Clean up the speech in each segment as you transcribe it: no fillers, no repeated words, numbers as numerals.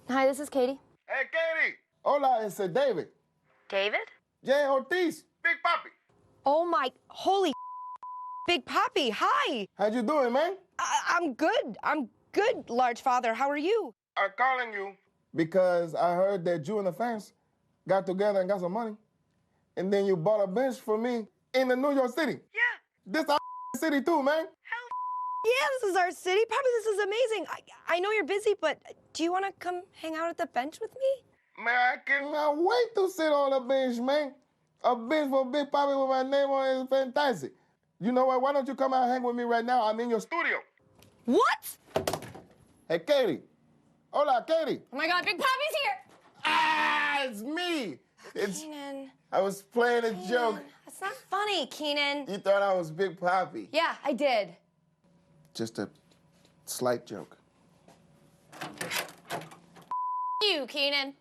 Hi, this is Katie. Hey, Katie. Hola, it's David. David? Jay Ortiz. Big Papi. Oh my, holy Big Papi, hi. How you doing, man? I'm good. I'm good, large father. How are you? I'm calling you because I heard that you and the fans got together and got some money. And then you bought a bench for me in the New York City. Yeah. This our city too, man. Yeah, this is our city. Papi, this is amazing. I know you're busy, but do you want to come hang out at the bench with me? Man, I cannot wait to sit on the bench, man. A bench for Big Papi with my name on it is fantastic. You know what? Why don't you come out and hang with me right now? I'm in your studio. What? Hey, Katie. Hola, Katie. Oh my God, Big Papi's here. Ah, it's me. Kenan. I was playing a joke. That's not funny, Kenan. You thought I was Big Papi. Yeah, I did. Just a slight joke. You, Kenan.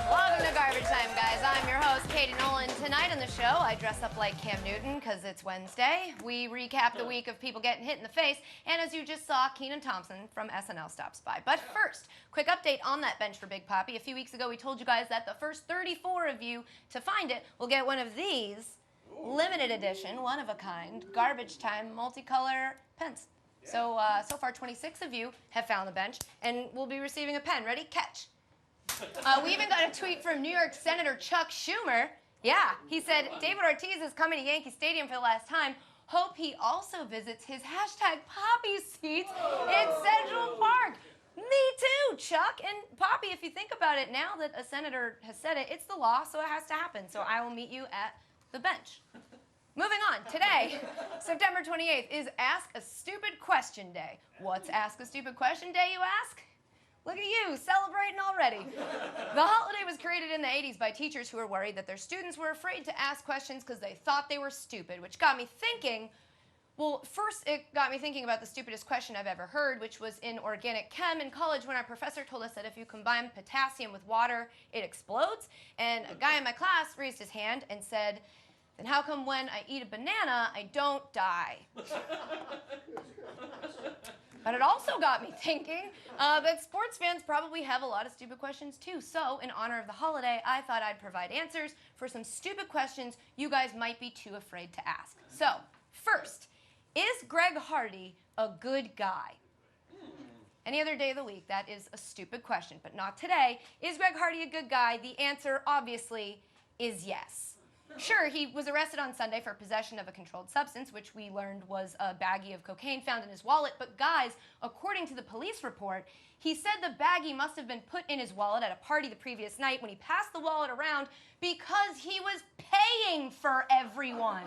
Welcome to Garbage Time, guys. I'm your host, Katie Nolan. Tonight on the show, I dress up like Cam Newton because it's Wednesday. We recap the week of people getting hit in the face, and as you just saw, Kenan Thompson from SNL stops by. But first, quick update on that bench for Big Papi. A few weeks ago, we told you guys that the first 34 of you to find it will get one of these limited edition, one-of-a-kind, Garbage Time multicolor pens. So far, 26 of you have found the bench, and we'll be receiving a pen. Ready? Catch. We even got a tweet from New York Senator Chuck Schumer. Yeah, he said, David Ortiz is coming to Yankee Stadium for the last time. Hope he also visits his hashtag Papi seats in Central Park. Me too, Chuck. And Papi, if you think about it, now that a senator has said it, it's the law, so it has to happen. So I will meet you at the bench. Moving on, today, September 28th, is Ask a Stupid Question Day. What's Ask a Stupid Question Day, you ask? Look at you, celebrating already. The holiday was created in the 80s by teachers who were worried that their students were afraid to ask questions because they thought they were stupid, which got me thinking, well, first it got me thinking about the stupidest question I've ever heard, which was in organic chem in college when our professor told us that if you combine potassium with water, it explodes. And a guy in my class raised his hand and said, then how come when I eat a banana, I don't die? But it also got me thinking that sports fans probably have a lot of stupid questions too. So, in honor of the holiday, I thought I'd provide answers for some stupid questions you guys might be too afraid to ask. So, first, is Greg Hardy a good guy? Any other day of the week, that is a stupid question, but not today. Is Greg Hardy a good guy? The answer, obviously, is yes. Sure, he was arrested on Sunday for possession of a controlled substance, which we learned was a baggie of cocaine found in his wallet. But guys, according to the police report, he said the baggie must have been put in his wallet at a party the previous night when he passed the wallet around because he was paying for everyone.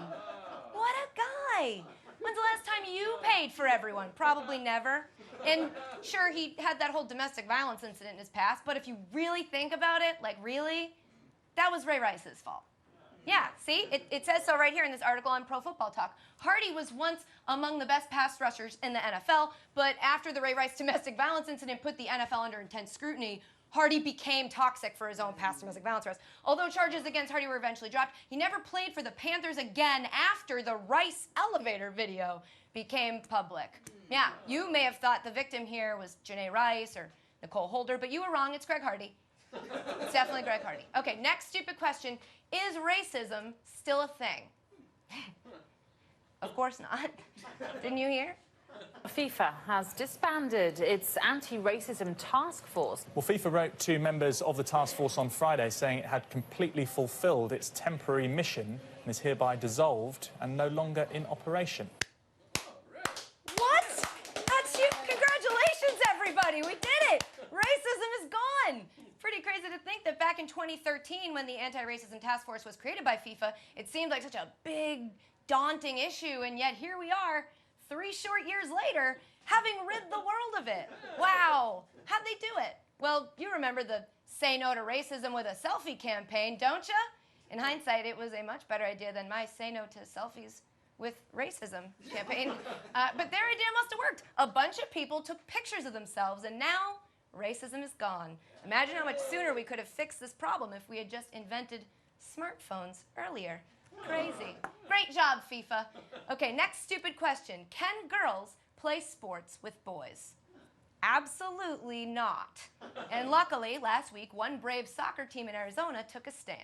What a guy. When's the last time you paid for everyone? Probably never. And sure, he had that whole domestic violence incident in his past, but if you really think about it, like really, that was Ray Rice's fault. Yeah, see? It says so right here in this article on Pro Football Talk. Hardy was once among the best pass rushers in the NFL, but after the Ray Rice domestic violence incident put the NFL under intense scrutiny, Hardy became toxic for his own past domestic violence arrests. Although charges against Hardy were eventually dropped, he never played for the Panthers again after the Rice elevator video became public. Yeah, you may have thought the victim here was Janae Rice or Nicole Holder, but you were wrong. It's Greg Hardy. It's definitely Greg Hardy. Okay, next stupid question. Is racism still a thing? Of course not. Didn't you hear? FIFA has disbanded its anti-racism task force. Well, FIFA wrote to members of the task force on Friday saying it had completely fulfilled its temporary mission and is hereby dissolved and no longer in operation. What? That's huge. Congratulations, everybody. We did it. Racism is gone. Pretty crazy to think that back in 2013, when the Anti-Racism Task Force was created by FIFA, it seemed like such a big, daunting issue, and yet here we are, 3 short years later, having rid the world of it. Wow. How'd they do it? Well, you remember the Say No to Racism with a Selfie campaign, don't ya? In hindsight, it was a much better idea than my Say No to Selfies with Racism campaign. But their idea must have worked. A bunch of people took pictures of themselves, and now racism is gone. Imagine how much sooner we could have fixed this problem if we had just invented smartphones earlier. Crazy. Great job, FIFA. Okay, next stupid question. Can girls play sports with boys? Absolutely not. And luckily, last week, one brave soccer team in Arizona took a stand.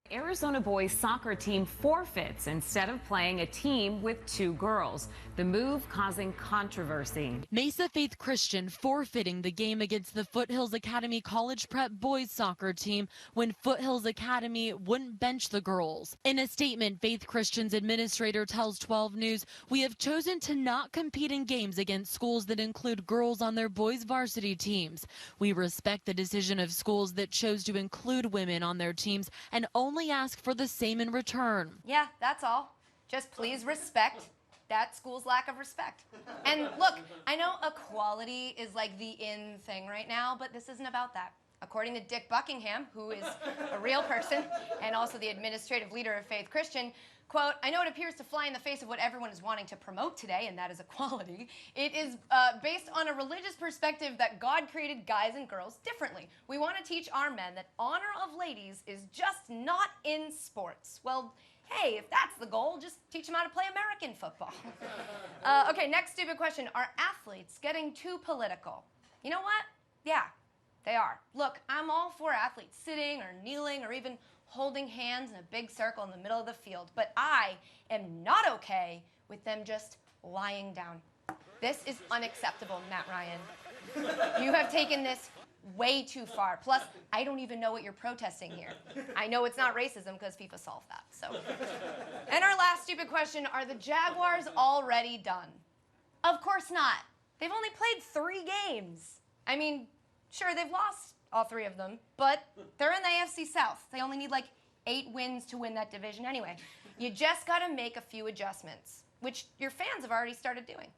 Arizona boys soccer team forfeits instead of playing a team with 2 girls. The move causing controversy. Mesa Faith Christian forfeiting the game against the Foothills Academy College Prep boys soccer team when Foothills Academy wouldn't bench the girls. In a statement, Faith Christian's administrator tells 12 News, "We have chosen to not compete in games against schools that include girls on their boys varsity teams. We respect the decision of schools that chose to include women on their teams and only ask for the same in return." Yeah, that's all. Just please respect that school's lack of respect. And look, I know equality is like the in thing right now, but this isn't about that. According to Dick Buckingham, who is a real person and also the administrative leader of Faith Christian, quote, "I know it appears to fly in the face of what everyone is wanting to promote today, and that is equality. It is based on a religious perspective that God created guys and girls differently. We want to teach our men that honor of ladies is just not in sports." Well, hey, if that's the goal, just teach them how to play American football. Okay, next stupid question. Are athletes getting too political? You know what? Yeah, they are. Look, I'm all for athletes sitting or kneeling or even holding hands in a big circle in the middle of the field, but I am not okay with them just lying down. This is unacceptable, Matt Ryan. You have taken this way too far. Plus, I don't even know what you're protesting here. I know it's not racism because FIFA solved that, so. And our last stupid question, are the Jaguars already done? Of course not. They've only played 3 games. I mean, sure, they've lost all 3 of them, but they're in the AFC South. They only need like 8 wins to win that division anyway. You just gotta make a few adjustments, which your fans have already started doing.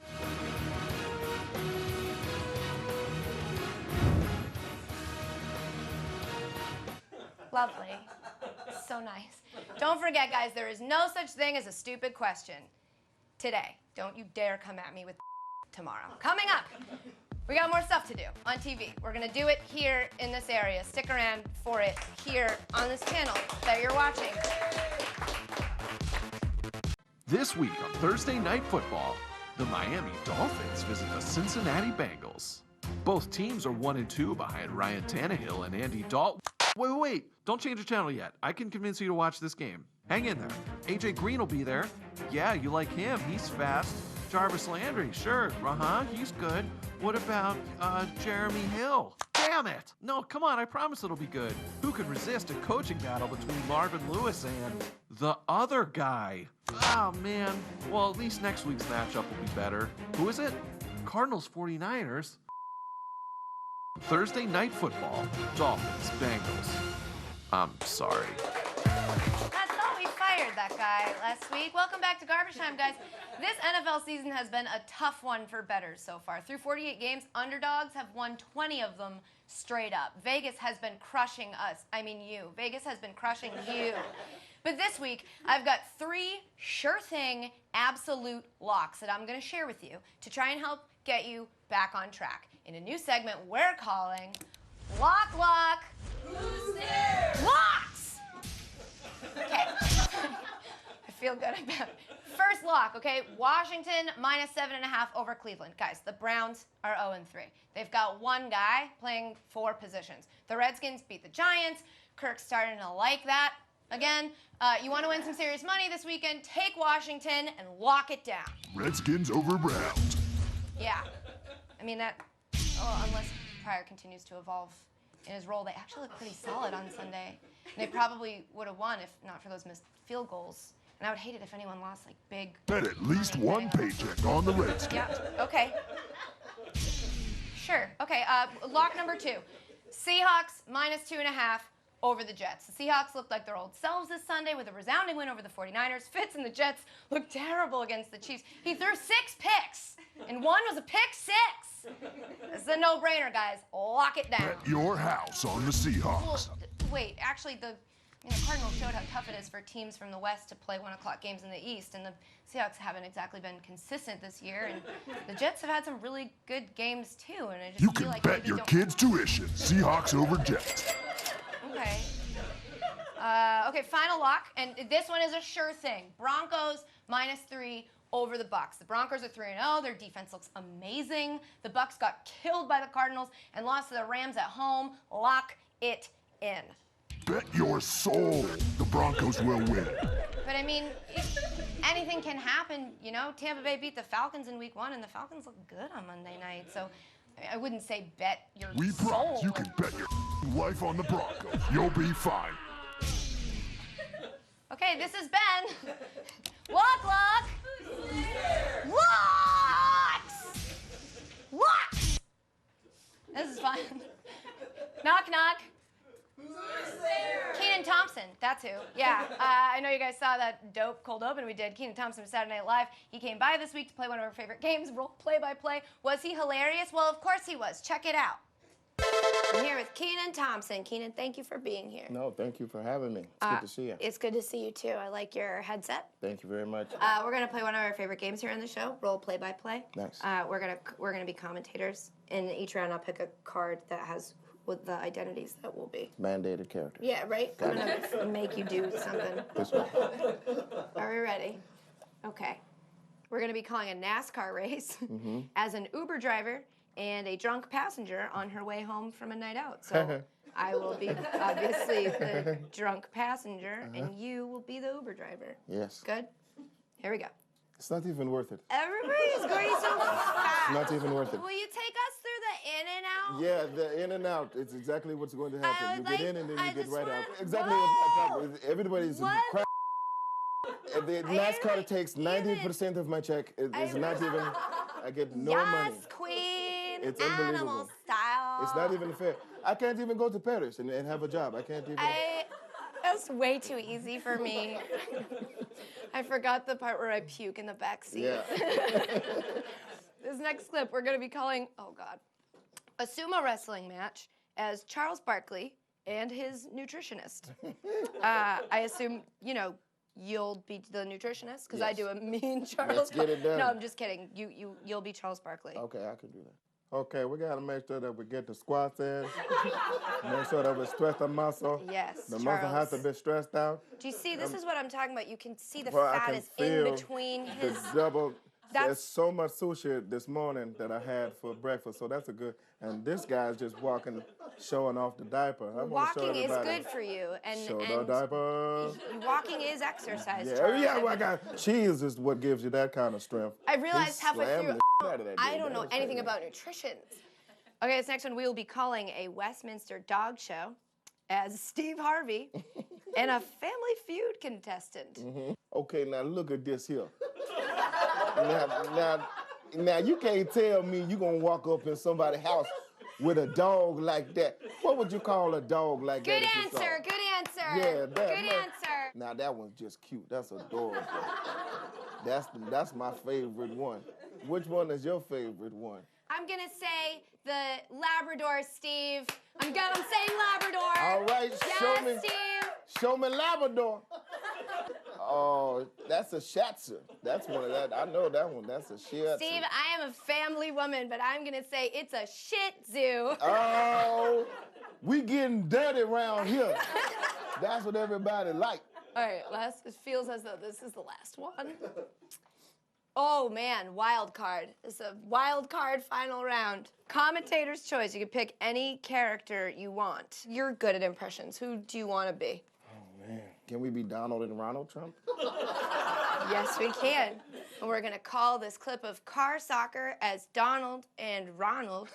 Lovely. So nice. Don't forget, guys, there is no such thing as a stupid question. Today, don't you dare come at me with tomorrow. Coming up, we got more stuff to do on TV. We're gonna do it here in this area. Stick around for it here on this channel that you're watching. This week on Thursday Night Football, the Miami Dolphins visit the Cincinnati Bengals. Both teams are 1-2 behind Ryan Tannehill and Andy Dalton. Wait, don't change the channel yet. I can convince you to watch this game. Hang in there. AJ Green will be there. Yeah, you like him. He's fast. Jarvis Landry, sure. He's good. What about Jeremy Hill? Damn it! No, come on, I promise it'll be good. Who could resist a coaching battle between Marvin Lewis and the other guy? Oh, man. Well, at least next week's matchup will be better. Who is it? Cardinals 49ers. Thursday Night Football, Dolphins, Bengals. I'm sorry. I thought we fired that guy last week. Welcome back to Garbage Time, guys. This NFL season has been a tough one for bettors so far. Through 48 games, underdogs have won 20 of them straight up. Vegas has been crushing us. I mean you. Vegas has been crushing you. But this week, I've got 3 sure thing, absolute locks that I'm going to share with you to try and help get you back on track. In a new segment we're calling Lock. Who's there? Locks! Okay. I feel good about it. First lock, okay? Washington minus 7.5 over Cleveland. Guys, the Browns are 0-3. They've got one guy playing 4 positions. The Redskins beat the Giants. Kirk's starting to like that. Again, you want to win some serious money this weekend, take Washington and lock it down. Redskins over Browns. Yeah. I mean, that, unless Pryor continues to evolve in his role, they actually look pretty solid on Sunday. And they probably would have won if not for those missed field goals. And I would hate it if anyone lost, like, big... And at least one paycheck on the Redskins. Yeah, okay. Sure. Okay, lock number 2. Seahawks minus 2.5 over the Jets. The Seahawks looked like their old selves this Sunday with a resounding win over the 49ers. Fitz and the Jets looked terrible against the Chiefs. He threw 6 picks, and one was a pick 6. It's a no-brainer, guys. Lock it down. Bet your house on the Seahawks. Well, wait, actually, the I mean, the Cardinals showed how tough it is for teams from the West to play 1 o'clock games in the East, and the Seahawks haven't exactly been consistent this year, and the Jets have had some really good games too, and I just You feel can like bet maybe your don't... kids' tuition. Seahawks over Jets. Okay. Okay, final lock, and this one is a sure thing. Broncos -3 over the Bucks. The Broncos are 3-0. Their defense looks amazing. The Bucks got killed by the Cardinals and lost to the Rams at home. Lock it in. Bet your soul the Broncos will win. But I mean, anything can happen, you know? Tampa Bay beat the Falcons in week 1, and the Falcons look good on Monday night. So I wouldn't say bet your We soul. promise you can bet your life on the Broncos. You'll be fine. Okay, this is Ben. Walk, lock. Locks. Locks. This is fun. Knock, knock. Kenan Thompson, that's who. Yeah, I know you guys saw that dope cold open we did. Kenan Thompson from Saturday Night Live. He came by this week to play one of our favorite games, role play-by-play. Was he hilarious? Well, of course he was. Check it out. I'm here with Kenan Thompson. Kenan, thank you for being here. No, thank you for having me. It's good to see you. It's good to see you too. I like your headset. Thank you very much. We're gonna play one of our favorite games here on the show, role play-by-play. Nice. We're gonna be commentators. In each round, I'll pick a card that has with the identities that will be. Mandated character. Yeah, right? I'm gonna make you do something. This way. Are we ready? Okay. We're gonna be calling a NASCAR race as an Uber driver and a drunk passenger on her way home from a night out. So I will be obviously the drunk passenger and you will be the Uber driver. Yes. Good? Here we go. It's not even worth it. Everybody's going so fast. It's not even worth it. Will you take us through the in and out? Yeah, the in and out. It's exactly what's going to happen. You get in and then you get right out. Exactly Whoa! what's happening. Everybody's What? crap. The NASCAR takes 90% of my check. It's not even. I get no money. Yes, queen. It's Animal unbelievable. style. It's not even fair. I can't even go to Paris and have a job. I can't even. That's way too easy for me. I forgot the part where I puke in the back seat. Yeah. This next clip, we're going to be calling, oh God, a sumo wrestling match as Charles Barkley and his nutritionist. I assume, you know, you'll be the nutritionist because I Yes. do a mean Charles. Let's get it done. No, I'm just kidding. You'll be Charles Barkley. Okay, I can do that. Okay, we gotta make sure that we get the squats in. Make sure that we stretch the muscle. Yes, The muscle has to be stressed out. Do you see? This is what I'm talking about. You can see the Well, I fat can is in feel between The his. double. That's- There's so much sushi this morning that I had for breakfast, so that's a good. And this guy's just walking, showing off the diaper. I wanna show Walking is everybody. good for you, and Show the diaper. walking is exercise. Yeah, Charles. yeah. Well, I got cheese is what gives you that kind of strength. I realized He halfway slammed through, the out of that I dude. don't That know was anything crazy. about nutrition. Okay, this next one we will be calling a Westminster dog show as Steve Harvey and a Family Feud contestant. Okay, now look at this here. now, you can't tell me you gonna walk up in somebody's house with a dog like that. What would you call a dog like Good that? if you saw answer, it? good answer. Yeah, that. Good man. answer. Now that one's just cute. That's adorable. That's my favorite one. Which one is your favorite one? I'm gonna say the Labrador, Steve. I'm saying Labrador. All right, yes, show me. Steve. Show me Labrador. Oh, that's a Shih Tzu. That's one of that. I know that one. That's a Shih Tzu. Steve, I am a family woman, but I'm gonna say it's a Shih Tzu. Oh, we getting dirty around here. That's what everybody like. All right, it feels as though this is the last one. Oh man, wild card. It's a wild card final round. Commentator's choice. You can pick any character you want. You're good at impressions. Who do you want to be? Man, can we be Donald and Ronald Trump? Yes, we can. And we're gonna call this clip of car soccer as Donald and Ronald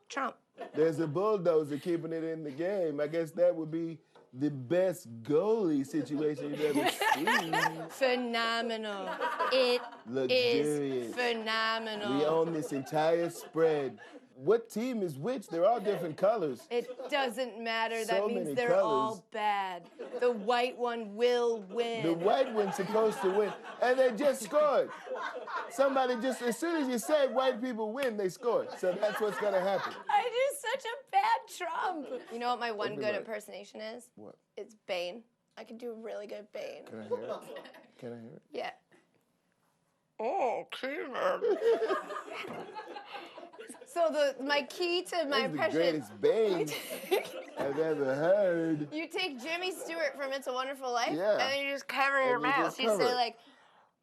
Trump. There's a bulldozer keeping it in the game. I guess that would be the best goalie situation you've ever seen. Phenomenal. It Luxurious. is phenomenal. We own this entire spread. What team is which? They're all different colors. It doesn't matter. That So means many they're colors. all bad. The white one will win. The white one's supposed to win, and they just scored. Somebody just, as soon as you said white people win, they scored. So that's what's gonna happen. I do such a bad Trump. You know what my one good Everybody. impersonation is? What? It's Bane. I could do a really good Bane. Can I hear it? Can I hear it? Yeah. Oh, Kenan. So my key to my That's impression. the greatest Bane I've ever heard. You take Jimmy Stewart from It's a Wonderful Life, Yeah. and then you just cover your And you mouth. just You cover say it. like,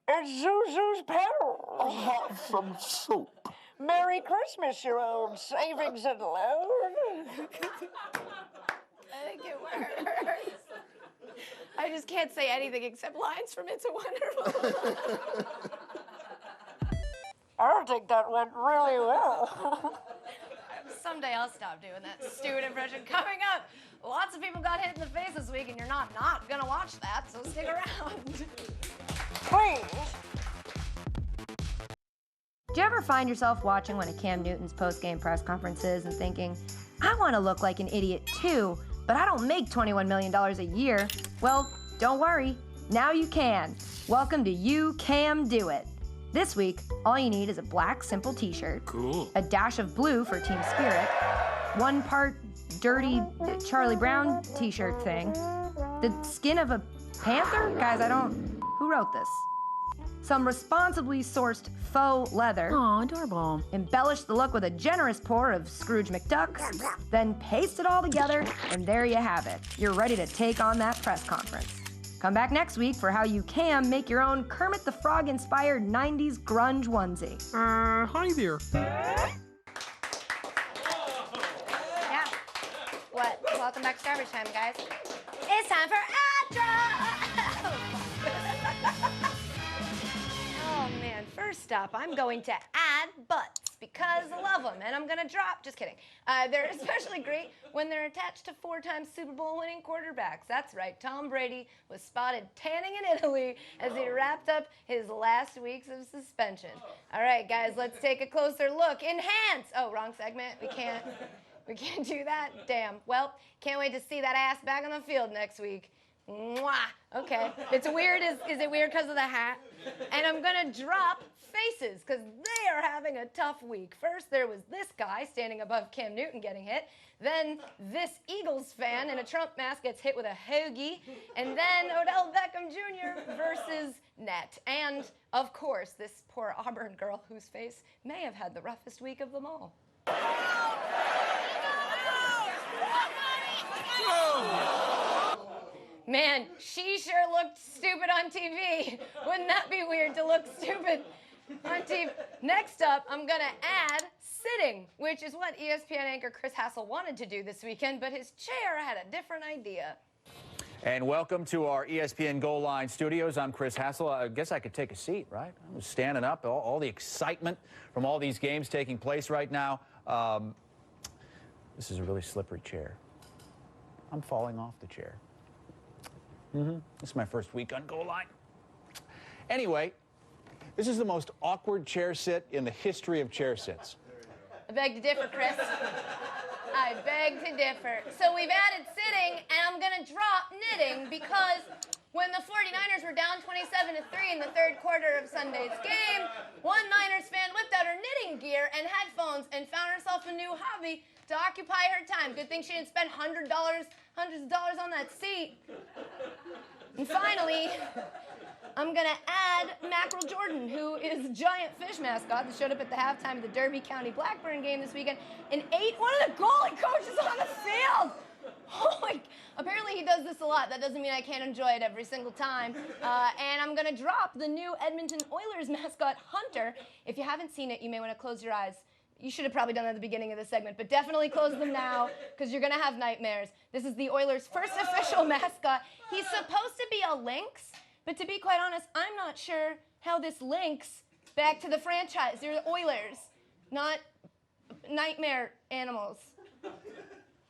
"It's Zuzu's pedal. I'll have some soup. Merry Christmas, your old savings and loan." I think it works. I just can't say anything except lines from It's a Wonderful Life. I think that went really well. Someday I'll stop doing that stupid impression. Coming up, lots of people got hit in the face this week, and you're not gonna watch that, so stick around. Please. Do you ever find yourself watching one of Cam Newton's post-game press conferences and thinking, I want to look like an idiot too, but I don't make $21 million a year? Well, don't worry. Now you can. Welcome to You Cam Do It. This week, all you need is a black, simple t-shirt, Cool. a dash of blue for team spirit, 1 part dirty Charlie Brown t-shirt thing, the skin of a panther? Guys, who wrote this? Some responsibly sourced faux leather. Aw, adorable. Embellish the look with a generous pour of Scrooge McDucks, then paste it all together, and there you have it. You're ready to take on that press conference. Come back next week for how you can make your own Kermit the Frog-inspired 90s grunge onesie. Hi there. Yeah. What? Welcome back to Garbage Time, guys. It's time for ad drop! Oh, man. First up, I'm going to add butts because I love them, and I'm going to drop. Just kidding. They're especially great when they're attached to 4-time Super Bowl winning quarterbacks. That's right. Tom Brady was spotted tanning in Italy as he wrapped up his last weeks of suspension. All right, guys, let's take a closer look. Enhance. Oh, wrong segment. We can't do that? Damn. Well, can't wait to see that ass back on the field next week. Mwah. Okay. It's weird. Is it weird because of the hat? And I'm going to drop faces because they are having a tough week. First, there was this guy standing above Cam Newton getting hit. Then this Eagles fan in a Trump mask gets hit with a hoagie. And then Odell Beckham Jr. versus Net. And, of course, this poor Auburn girl whose face may have had the roughest week of them all. Man, she sure looked stupid on TV. Wouldn't that be weird to look stupid on TV? Next up, I'm gonna add sitting, which is what ESPN anchor Chris Hassel wanted to do this weekend, but his chair had a different idea. And welcome to our ESPN Goal Line studios. I'm Chris Hassel. I guess I could take a seat, right? I was standing up, all the excitement from all these games taking place right now. This is a really slippery chair. I'm falling off the chair. This is my first week on Goal Line. Anyway, this is the most awkward chair sit in the history of chair sits. I beg to differ, Chris. I beg to differ. So we've added sitting, and I'm gonna drop knitting because when the 49ers were down 27-3 in the third quarter of Sunday's game, one Niners fan whipped out her knitting gear and headphones and found herself a new hobby to occupy her time. Good thing she didn't spend hundreds of dollars on that seat. And finally, I'm gonna add Mackerel Jordan, who is a giant fish mascot that showed up at the halftime of the Derby County Blackburn game this weekend and ate one of the goalie coaches on the field. Apparently he does this a lot. That doesn't mean I can't enjoy it every single time. And I'm gonna drop the new Edmonton Oilers mascot, Hunter. If you haven't seen it, you may wanna close your eyes. You should have probably done that at the beginning of the segment, but definitely close them now because you're gonna have nightmares. This is the Oilers' first official mascot. He's supposed to be a lynx, but to be quite honest, I'm not sure how this links back to the franchise. They're the Oilers, not nightmare animals.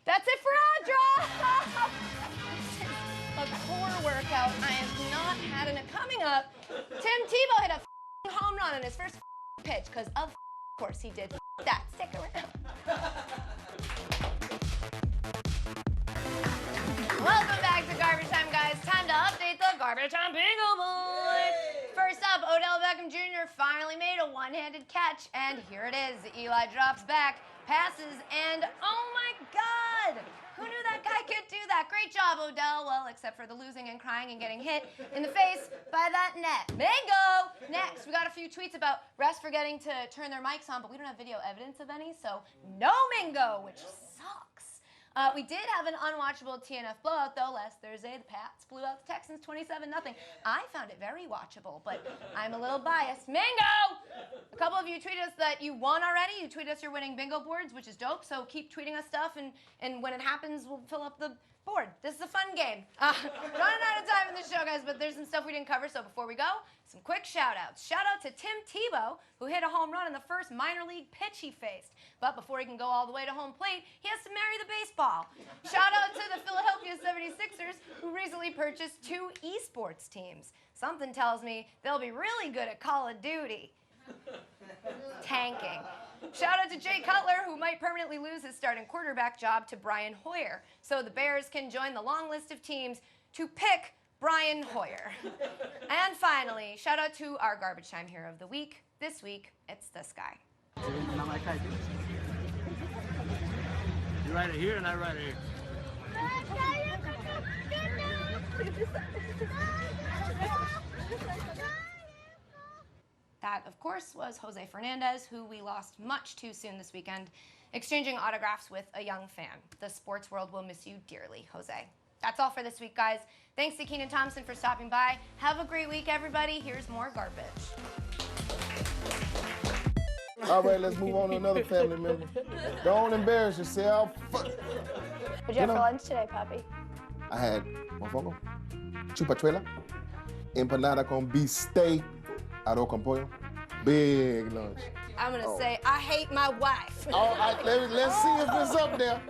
That's it for Audra! This is a core workout I have not had in it. Coming up, Tim Tebow hit a home run on his first pitch, because of course he did that. Stick around. Welcome back to Garbage Time, guys. Time to update the Garbage Time Bingo Board. First up, Odell Beckham Jr. finally made a one-handed catch, and here it is. Eli drops back, passes, and oh my God! Who knew that guy could do that? Great job, Odell. Well, except for the losing and crying and getting hit in the face by that net. Mango! Next, we got a few tweets about refs forgetting to turn their mics on, but we don't have video evidence of any, so no Mingo, which sucks. We did have an unwatchable TNF blowout, though, last Thursday. The Pats blew out the Texans 27-0. I found it very watchable, but I'm a little biased. Mango! A couple of you tweeted us that you won already. You tweeted us your winning bingo boards, which is dope, so keep tweeting us stuff, and when it happens, we'll fill up the board. This is a fun game. Running out of time in the show, guys, but there's some stuff we didn't cover, so before we go, some quick shout-outs. Shout-out to Tim Tebow, who hit a home run in the first minor league pitch he faced. But before he can go all the way to home plate, he has to marry the baseball. Shout-out to the Philadelphia 76ers, who recently purchased 2 esports teams. Something tells me they'll be really good at Call of Duty. Tanking. Shout out to Jay Cutler, who might permanently lose his starting quarterback job to Brian Hoyer, so the Bears can join the long list of teams to pick Brian Hoyer. And finally, shout out to our garbage time hero of the week. This week, it's this guy. You write it here and I write it here. That, of course, was Jose Fernandez, who we lost much too soon this weekend, exchanging autographs with a young fan. The sports world will miss you dearly, Jose. That's all for this week, guys. Thanks to Kenan Thompson for stopping by. Have a great week, everybody. Here's more garbage. All right, let's move on to another family member. Don't embarrass yourself. What'd you have for lunch today, Papi? I had mofongo, chupachuela, empanada con bistec, arroz con pollo. Big lunch. I'm gonna say, I hate my wife. All right, let's see if it's up there.